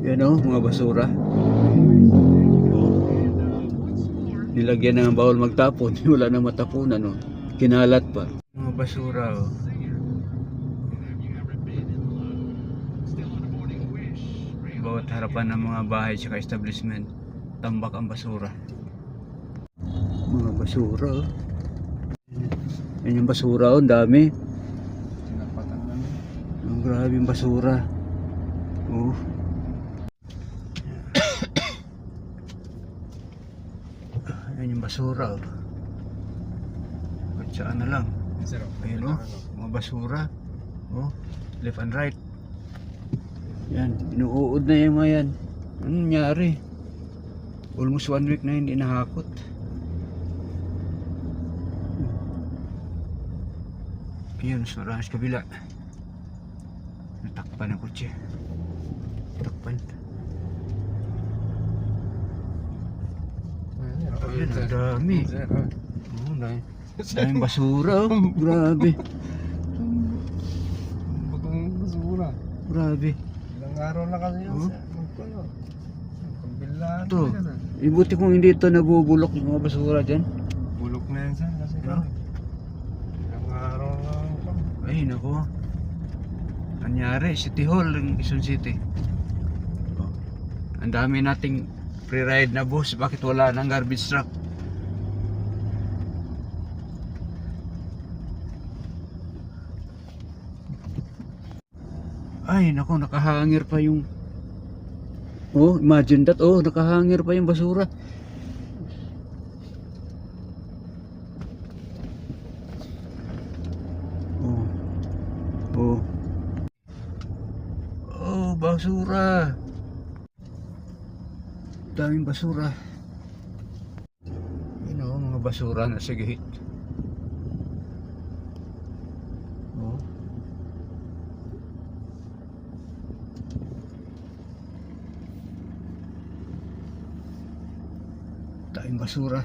Yan o, mga basura. Oh. Nilagyan ng bawal magtapon. Wala na matapunan o. Kinalat pa. Mga basura o. Bawat harapan ng mga bahay at establishment, tambak ang basura. Mga basura o. Yan yung basura o, ang dami. Ang grabe yung basura. Oh. Yan yung basura oh. Patsaan na lang. Ayun oh, mga basura. Oh, left and right. Yan, inuud na yung mga yan. Ano nangyari? Almost 1 week na hindi nahakot. Ayun, sa kabila. Natakpan ang kutsi. Takpan. Ayun, ang dami. Oh, daming basura oh. Grabe. Bagong basura. Grabe. Ilang araw na kasi yun Oh. Pagbilaan Ito, na yan. ibuti kung hindi ito nabubulok yung mga basura dyan. Bulok na yan sir kasi No? ilang araw na. Ay, nako. Kanyari, City Hall ng Quezon City. Oh. Ang dami nating pre-ride na bus. Bakit wala ng garbage truck? Ay, nako, nakahangir pa yung... Oh, imagine that. Oh, nakahangir pa yung basura. Oh. Oh. Oh, basura. Daming basura. Yun oh, mga basura na sa gate. Oh. Daming basura.